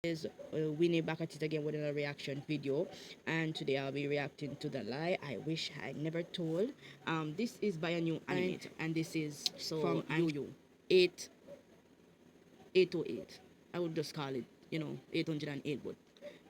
Is Winnie back at it again with another reaction video, and today I'll be reacting to the lie I wish I never told. This is by a new animator, and this is from Yo 808. I would just call it 808, but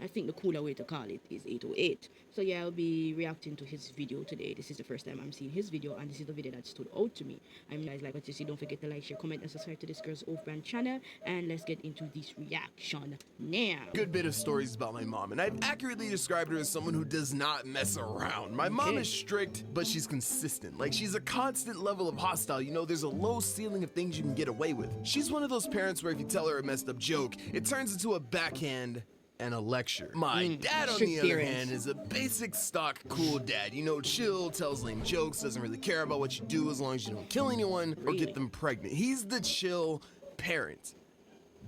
I think the cooler way to call it is 808. So yeah, I'll be reacting to his video today. This is the first time I'm seeing his video, and this is the video that stood out to me. Guys, like what you see, don't forget to like, share, comment, and subscribe to this girl's off-brand channel. And let's get into this reaction now. Good bit of stories about my mom, and I've accurately described her as someone who does not mess around. My mom is strict, but she's consistent. Like, she's a constant level of hostile. You know, there's a low ceiling of things you can get away with. She's one of those parents where if you tell her a messed up joke, it turns into a backhand and a lecture. My dad, on the other hand, is a basic stock cool dad. You know, chill, tells lame jokes, doesn't really care about what you do as long as you don't kill anyone or get them pregnant. He's the chill parent.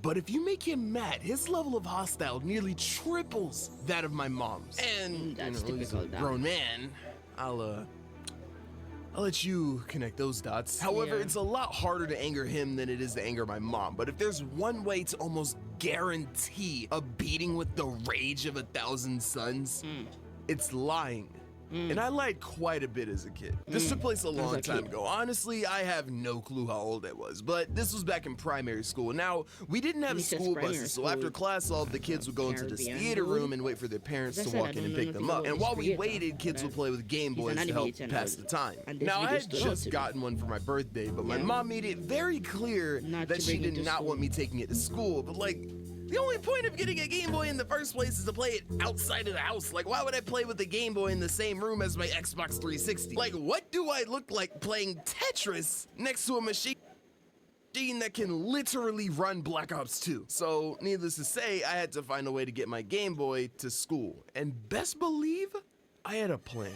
But if you make him mad, his level of hostile nearly triples that of my mom's. And That's he's a grown man. I'll let you connect those dots. However, it's a lot harder to anger him than it is to anger my mom. But if there's one way to almost guarantee a beating with the rage of 1,000 suns, it's lying. And I lied quite a bit as a kid. This took place a long time ago. Honestly, I have no clue how old I was, but this was back in primary school. Now, we didn't have school buses, so after class, all of the kids would go into this theater room and wait for their parents to walk in and pick them up. And while we waited, kids would play with Game Boys to help pass the time. Now, I had just gotten one for my birthday, but my mom made it very clear that she did not want me taking it to school. But like, the only point of getting a Game Boy in the first place is to play it outside of the house. Like, why would I play with the Game Boy in the same room as my Xbox 360? Like, what do I look like playing Tetris next to a machine that can literally run Black Ops 2? So, needless to say, I had to find a way to get my Game Boy to school. And best believe, I had a plan.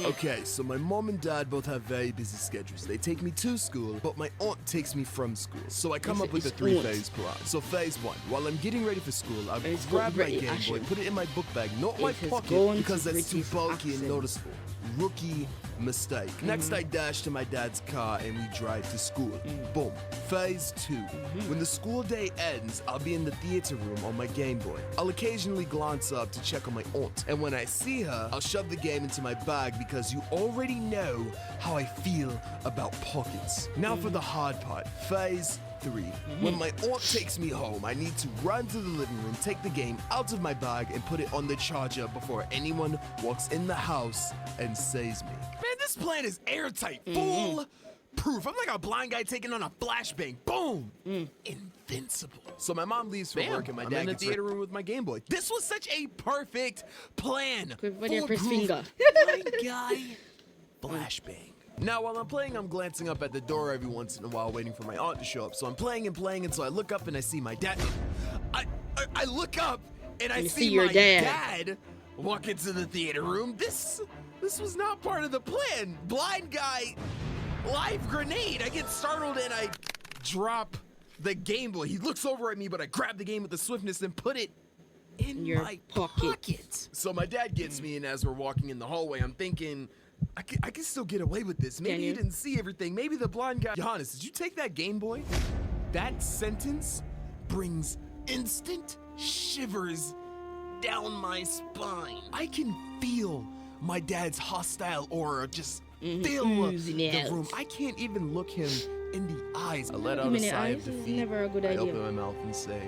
Okay, so my mom and dad both have very busy schedules. They take me to school, but my aunt takes me from school. So I come up with a three-phase plan. So phase one, while I'm getting ready for school, I'll grab my Game Boy, put it in my book bag, not my pocket, because that's too bulky and noticeable. Rookie mistake. Next, I dash to my dad's car and we drive to school. Boom. Phase two. When the school day ends, I'll be in the theater room on my Game Boy. I'll occasionally glance up to check on my aunt, and when I see her, I'll shove the game into my bag because you already know how I feel about pockets. Now for the hard part. Phase 3. When my aunt takes me home, I need to run to the living room, take the game out of my bag, and put it on the charger before anyone walks in the house and sees me. Man, this plan is airtight, full proof. I'm like a blind guy taking on a flashbang. Boom! Invincible. So my mom leaves for work and my dad gets in the theater room with my Game Boy. This was such a perfect plan. Foolproof, blind guy, flashbang. Now, while I'm playing, I'm glancing up at the door every once in a while, waiting for my aunt to show up. So I'm playing and playing, and so I look up and I see my dad. I look up and I see my dad walk into the theater room. This was not part of the plan. Blind guy, live grenade. I get startled and I drop the Game Boy. He looks over at me, but I grab the game with the swiftness and put it in my pocket. So my dad gets me, and as we're walking in the hallway, I'm thinking, I can still get away with this. Maybe you didn't see everything. Maybe the blind guy. Johannes, did you take that Game Boy? That sentence brings instant shivers down my spine. I can feel my dad's hostile aura just fill the room. I can't even look him in the eyes. I let out a sigh of defeat. Never a good idea. I open my mouth and say,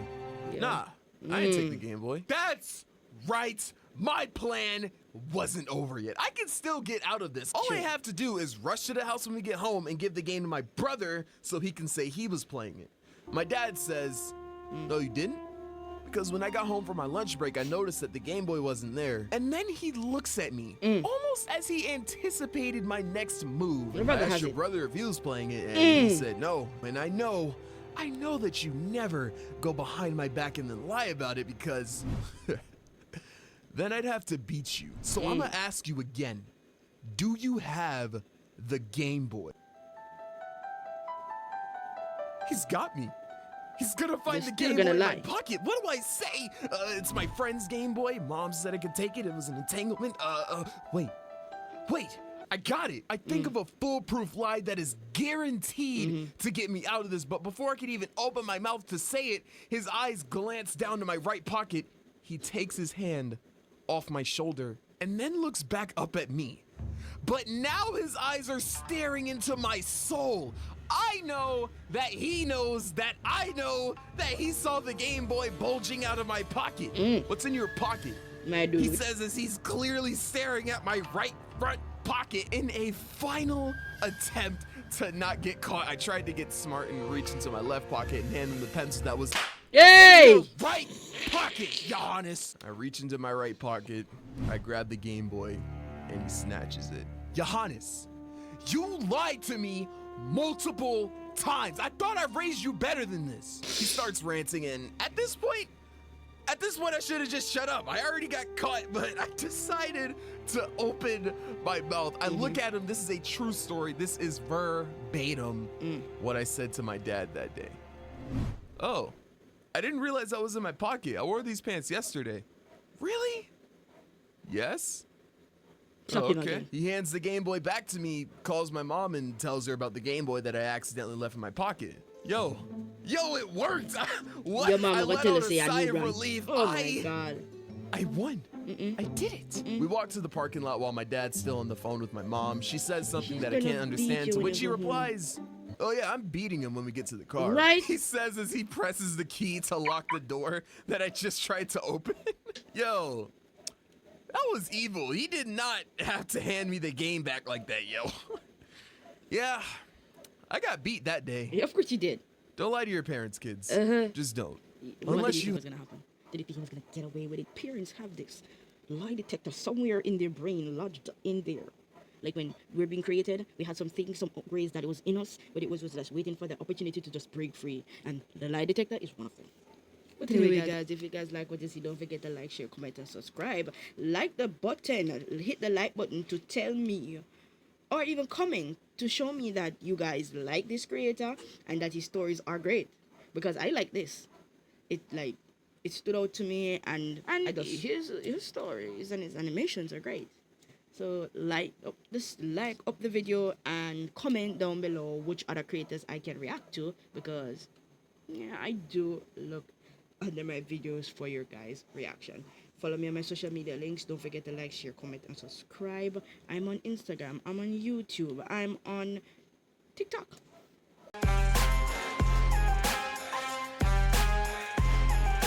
nah, I didn't take the Game Boy. That's right. My plan wasn't over yet. I can still get out of this. All I have to do is rush to the house when we get home and give the game to my brother so he can say he was playing it. My dad says, no, you didn't? Because when I got home from my lunch break, I noticed that the Game Boy wasn't there. And then he looks at me, almost as he anticipated my next move. I asked your brother if he was playing it, and he said no. And I know that you never go behind my back and then lie about it, because then I'd have to beat you. So I'm gonna ask you again. Do you have the Game Boy? He's got me. He's gonna find the Game Boy in my pocket. What do I say? It's my friend's Game Boy. Mom said I could take it. It was an entanglement. Wait. I got it. I think of a foolproof lie that is guaranteed to get me out of this. But before I could even open my mouth to say it, his eyes glance down to my right pocket. He takes his hand off my shoulder and then looks back up at me. But now his eyes are staring into my soul. I know that he knows that I know that he saw the Game Boy bulging out of my pocket. What's in your pocket? My dude. He says as he's clearly staring at my right front pocket in a final attempt to not get caught. I tried to get smart and reach into my left pocket and hand him the pencil that was Yay! in the right pocket, Johannes. I reach into my right pocket, I grab the Game Boy, and he snatches it. Johannes, you lied to me multiple times. I thought I raised you better than this. He starts ranting, and at this point, I should have just shut up. I already got caught, but I decided to open my mouth. I look at him. This is a true story. This is verbatim what I said to my dad that day. Oh, I didn't realize that was in my pocket. I wore these pants yesterday. Really? Yes? Oh, okay. He hands the Game Boy back to me, calls my mom, and tells her about the Game Boy that I accidentally left in my pocket. Yo, it worked. What? Your mama I will let tell out us a say sigh I of knew relief. Oh my God. I won. I did it. We walked to the parking lot while my dad's still on the phone with my mom. She says something that I can't understand, to which he replies, "Oh yeah, I'm beating him when we get to the car." Right? He says as he presses the key to lock the door that I just tried to open. Yo, that was evil. He did not have to hand me the game back like that, yo. Yeah, I got beat that day. Yeah, of course you did. Don't lie to your parents, kids. Just don't. What Unless did you think you... was gonna happen? Did you think he was gonna get away with it? Parents have this lie detector somewhere in their brain lodged in there. Like when we're being created, we had some things, some upgrades that it was in us, but it was just waiting for the opportunity to just break free. And the lie detector is one of them. But anyway, guys, if you guys like what you see, don't forget to like, share, comment, and subscribe. Like the button, hit the like button to tell me, or even comment to show me that you guys like this creator and that his stories are great. Because I like this. It stood out to me, and his stories and his animations are great. So like up the video and comment down below which other creators I can react to, because yeah, I do look under my videos for your guys' reaction. Follow me on my social media links. Don't forget to like, share, comment, and subscribe. I'm on Instagram. I'm on YouTube. I'm on TikTok.